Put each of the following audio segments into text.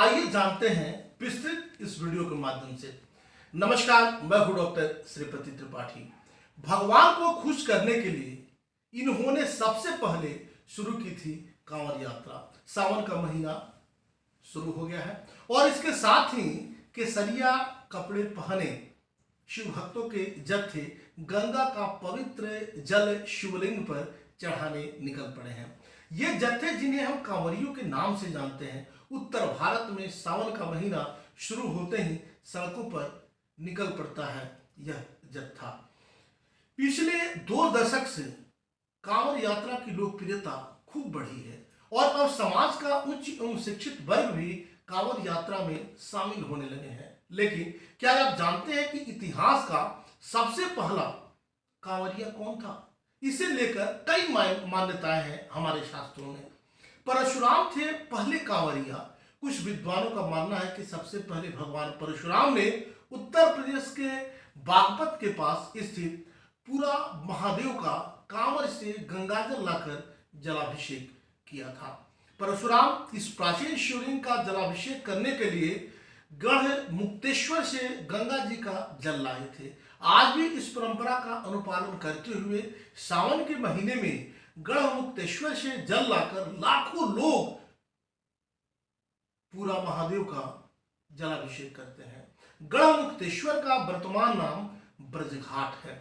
आइए जानते हैं विस्तृत इस वीडियो के माध्यम से। नमस्कार, मैं हूं डॉक्टर श्रीपति त्रिपाठी। भगवान को खुश करने के लिए इन्होंने सबसे पहले शुरू की थी कांवड़ यात्रा। सावन का महीना शुरू हो गया है और इसके साथ ही केसरिया कपड़े पहने शिव भक्तों के जत्थे गंगा का पवित्र जल शिवलिंग पर चढ़ाने निकल पड़े हैं। ये जत्थे, जिन्हें हम कांवरियों के नाम से जानते हैं, उत्तर भारत में सावन का महीना शुरू होते ही सड़कों पर निकल पड़ता है। यह जत्था पिछले 2 दशक से कांवड़ यात्रा की लोकप्रियता खूब बढ़ी है और अब समाज का उच्च एवं शिक्षित वर्ग भी कांवड़ यात्रा में शामिल होने लगे हैं। लेकिन क्या आप जानते हैं कि इतिहास का सबसे पहला कांवरिया कौन था? इसे लेकर कई मान्यताएं हैं हमारे शास्त्रों में। परशुराम थे पहले कांवरिया। कुछ विद्वानों का मानना है कि सबसे पहले भगवान परशुराम ने उत्तर प्रदेश के बागपत के पास स्थित पूरा महादेव का कांवर से गंगाजल लाकर जलाभिषेक किया था। परशुराम इस प्राचीन शिवलिंग का जलाभिषेक करने के लिए गढ़ मुक्तेश्वर से गंगा जी का जल लाए थे। आज भी इस परंपरा का अनुपालन करते हुए सावन के महीने में गढ़ मुक्तेश्वर से जल लाकर लाखों लोग पूरा महादेव का जलाभिषेक करते हैं। गढ़ मुक्तेश्वर का वर्तमान नाम ब्रजघाट है।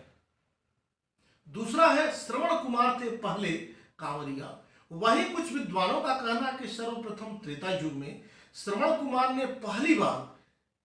दूसरा है श्रवण कुमार थे पहले कांवरिया। वहीं कुछ विद्वानों का कहना है कि सर्वप्रथम त्रेता युग में श्रवण कुमार ने पहली बार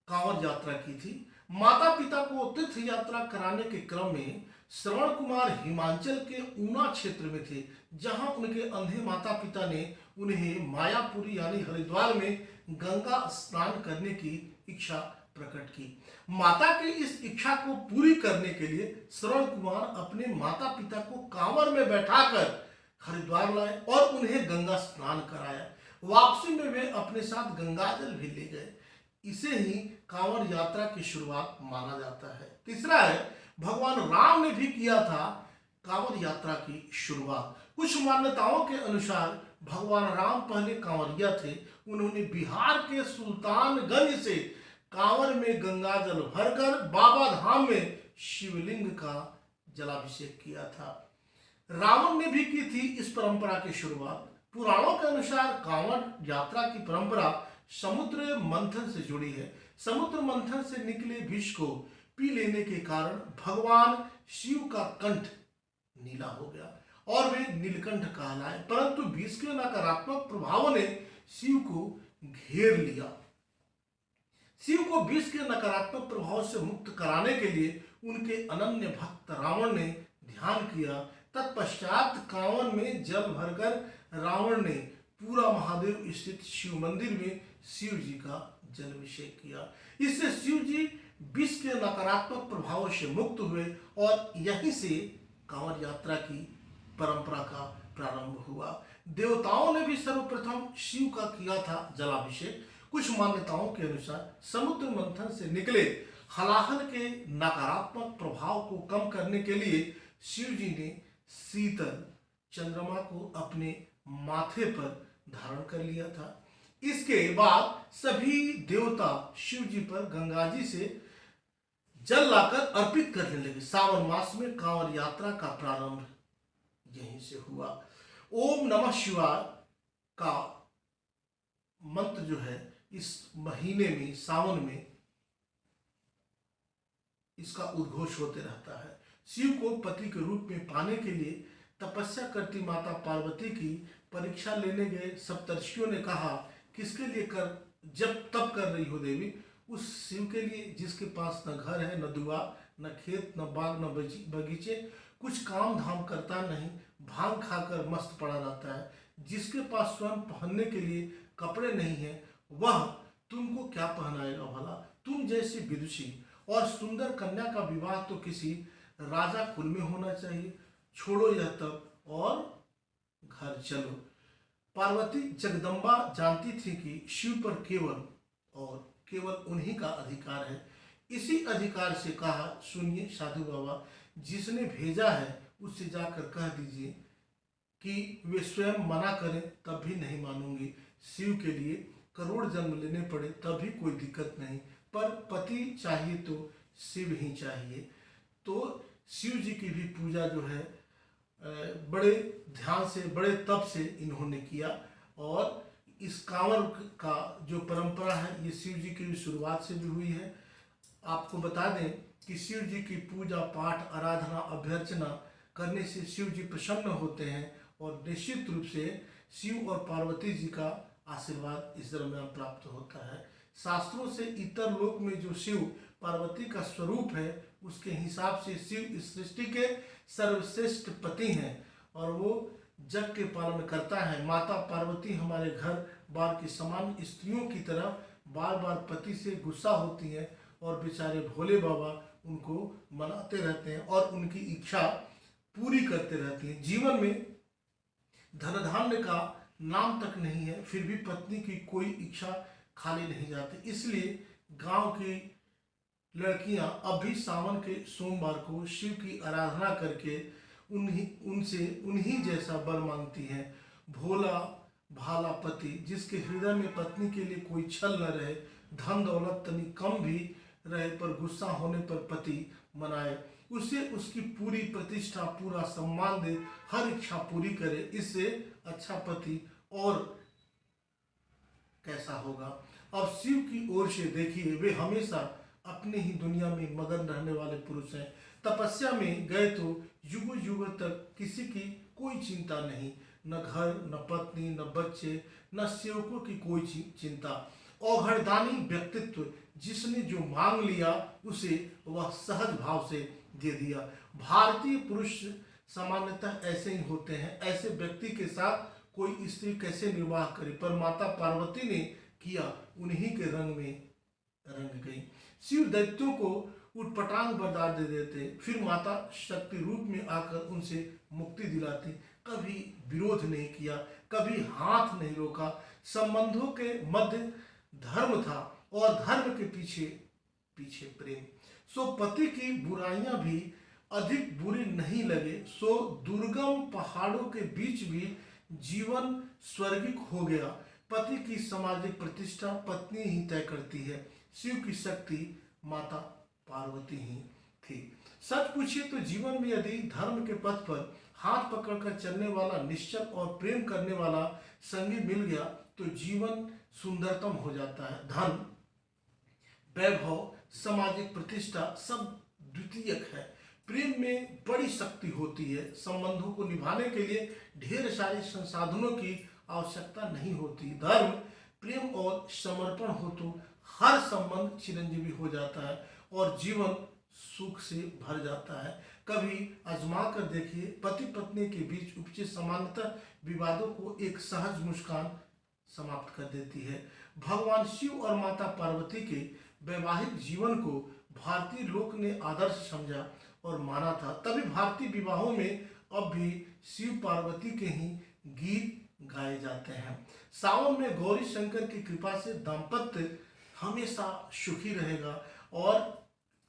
कांवड़ यात्रा की थी। माता पिता को तीर्थ यात्रा कराने के क्रम में श्रवण कुमार हिमाचल के ऊना क्षेत्र में थे, जहां उनके अंधे माता पिता ने उन्हें मायापुरी यानी हरिद्वार में गंगा स्नान करने की इच्छा प्रकट की। माता की इस इच्छा को पूरी करने के लिए श्रवण कुमार अपने माता पिता को कांवर में बैठाकर हरिद्वार लाए और उन्हें गंगा स्नान कराया। वापसी में वे अपने साथ गंगाजल भी ले गए। इसे ही कांवड़ यात्रा की शुरुआत माना जाता है। तीसरा है, भगवान राम ने भी किया था कांवड़ यात्रा की शुरुआत। कुछ मान्यताओं के अनुसार भगवान राम पहले कांवरिया थे। उन्होंने बिहार के सुल्तानगंज से कांवर में गंगाजल भरकर बाबा धाम में शिवलिंग का जलाभिषेक किया था। रावण ने भी की थी इस परंपरा की शुरुआत। पुराणों के अनुसार कांवड़ यात्रा की परंपरा समुद्र मंथन से जुड़ी है। समुद्र मंथन से निकले विष को पी लेने के कारण भगवान शिव का कंठ नीला हो गया और वे नीलकंठ कहलाए। परंतु विष के नकारात्मक प्रभावों ने शिव को घेर लिया। शिव को विष के नकारात्मक प्रभाव से मुक्त कराने के लिए उनके अनन्य भक्त रावण ने ध्यान किया। तत्पश्चात कांवर में जल भरकर रावण ने पूरा महादेव स्थित शिव मंदिर में शिव जी का जलाभिषेक किया। इससे शिव जी विष के नकारात्मक प्रभावों से मुक्त हुए और यहीं से कांवड़ यात्रा की परंपरा का प्रारंभ हुआ। देवताओं ने भी सर्वप्रथम शिव का किया था जलाभिषेक। कुछ मान्यताओं के अनुसार समुद्र मंथन से निकले हलाहल के नकारात्मक प्रभाव को कम करने के लिए शिव जी ने शीतल चंद्रमा को अपने माथे पर धारण कर लिया था। इसके बाद सभी देवता शिव जी पर गंगा जी से जल लाकर अर्पित करने लगे। सावन मास में कांवड़ यात्रा का प्रारंभ यहीं से हुआ। ओम नमः शिवाय का मंत्र जो है इस महीने में, सावन में, इसका उद्घोष होते रहता है। शिव को पति के रूप में पाने के लिए तपस्या करती माता पार्वती की परीक्षा लेने गए सप्तर्षियों ने कहा, किसके लिए जब तप कर रही हो देवी? उस शिव के लिए जिसके पास न घर है, न दुआ, न खेत, न बाग, न बगीचे, कुछ काम धाम करता नहीं, भांग खाकर मस्त पड़ा रहता है, जिसके पास स्वयं पहनने के लिए कपड़े नहीं है, वह तुमको क्या पहनाएगा भला? तुम जैसी विदुषी और सुंदर कन्या का विवाह तो किसी राजा कुल में होना चाहिए। छोड़ो यह तप और घर चलो। पार्वती जगदम्बा जानती थी कि शिव पर केवल उन्हीं का अधिकार है। इसी अधिकार से कहा, सुनिए साधु बाबा, जिसने भेजा है उससे जाकर कह दीजिए कि वे स्वयं मना करें तब भी नहीं मानूंगी। शिव के लिए करोड़ जन्म लेने पड़े तब भी कोई दिक्कत नहीं, पर पति चाहिए तो शिव ही चाहिए। तो शिव जी की भी पूजा जो है बड़े ध्यान से, बड़े तप से इन्होंने किया। और इस कांवर का जो परंपरा है ये शिव जी की शुरुआत से भी हुई है। आपको बता दें कि शिव जी की पूजा पाठ, आराधना, अभ्यर्चना करने से शिव जी प्रसन्न होते हैं और निश्चित रूप से शिव और पार्वती जी का आशीर्वाद इस दरम्यान प्राप्त होता है। शास्त्रों से इतर लोक में जो शिव पार्वती का स्वरूप है उसके हिसाब से शिव इस सृष्टि के सर्वश्रेष्ठ पति हैं और वो जग के पालन करता है। माता पार्वती हमारे घर बार की सामान्य स्त्रियों की तरह बार बार पति से गुस्सा होती हैं और बेचारे भोले बाबा उनको मनाते रहते हैं और उनकी इच्छा पूरी करते रहती हैं। जीवन में धन धान्य का नाम तक नहीं है, फिर भी पत्नी की कोई इच्छा खाली नहीं जाती। इसलिए गांव की लड़कियां अब भी सावन के सोमवार को शिव की आराधना करके उन्हीं जैसा वर मांगती हैं। भोला भाला पति जिसके हृदय में पत्नी के लिए कोई छल न रहे, धन दौलत तनी कम भी रहे पर गुस्सा होने पर पति मनाए, उसे उसकी पूरी प्रतिष्ठा, पूरा सम्मान दे, हर इच्छा पूरी करे, इससे अच्छा पति और कैसा होगा। अब शिव की ओर से देखिए, वे हमेशा अपने ही दुनिया में मगन रहने वाले पुरुष हैं। तपस्या में गए तो युगों युगों तक किसी की कोई चिंता नहीं, न घर, न पत्नी, न बच्चे, न सेवकों की कोई चिंता। औघड़दानी व्यक्तित्व, जिसने जो मांग लिया उसे वह सहज भाव से दे दिया। भारतीय पुरुष सामान्यतः ऐसे ही होते हैं। ऐसे व्यक्ति के साथ कोई स्त्री कैसे निर्वाह करे, पर माता पार्वती ने किया, उन्हीं के रंग में रंग गई। शिव दैत्यों को उटपटांग बरदार दे देते, फिर माता शक्ति रूप में आकर उनसे मुक्ति दिलाती। कभी विरोध नहीं किया, कभी हाथ नहीं रोका। संबंधों के मध्य धर्म था और धर्म के पीछे पीछे प्रेम। सो पति की बुराइयां भी अधिक बुरी नहीं लगे, सो दुर्गम पहाड़ों के बीच भी जीवन स्वर्गिक हो गया। पति की सामाजिक प्रतिष्ठा पत्नी ही तय करती है। शिव की शक्ति माता पार्वती ही थी। सच पूछिए तो जीवन में यदि धर्म के पथ पर हाथ पकड़कर चलने वाला, निश्चल और प्रेम करने वाला संगी मिल गया तो जीवन सुंदरतम हो जाता है। धन, वैभव, सामाजिक प्रतिष्ठा सब द्वितीयक है। प्रेम में बड़ी शक्ति होती है। संबंधों को निभाने के लिए ढेर सारे संसाधनों की आवश्यकता नहीं होती। धर्म, प्रेम और समर्पण हो तो हर संबंध चिरंजीवी हो जाता है और जीवन सुख से भर जाता है। कभी आजमा कर देखिए, पति पत्नी के बीच उपजे सामान्यतः विवादों को एक सहज मुस्कान समाप्त कर देती है। भगवान शिव और माता पार्वती के वैवाहिक जीवन को भारतीय लोक ने आदर्श समझा और माना था। तभी भारतीय विवाहों में अब भी शिव पार्वती के ही गीत गाए जाते हैं। सावन में गौरी शंकर की कृपा से दाम्पत्य हमेशा सुखी रहेगा। और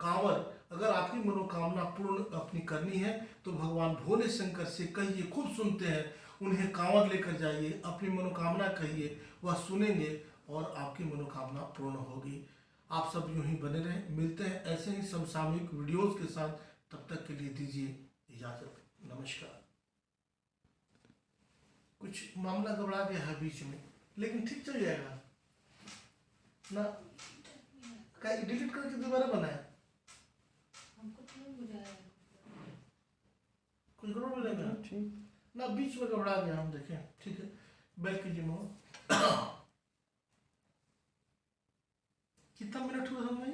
कांवर, अगर आपकी मनोकामना पूर्ण अपनी करनी है तो भगवान भोले शंकर से कहिए, खूब सुनते हैं, उन्हें कांवर लेकर जाइए, अपनी मनोकामना कहिए, वह सुनेंगे और आपकी मनोकामना पूर्ण होगी। आप सब यूं ही बने रहें। मिलते हैं ऐसे ही समसामयिक वीडियोस के साथ। तब तक के लिए दीजिए इजाजत। नमस्कार। कुछ मामला गड़बड़ा गया है बीच में, लेकिन ठीक चल जाएगा ना। क्या डिलीट करके दोबारा बनाया? कुछ गड़बड़ मिलेगा ना, बीच में गड़बड़ा गया। हम देखें, ठीक है, बैक कीजिए मोहन। कितना मिनट हुआ हम भाई?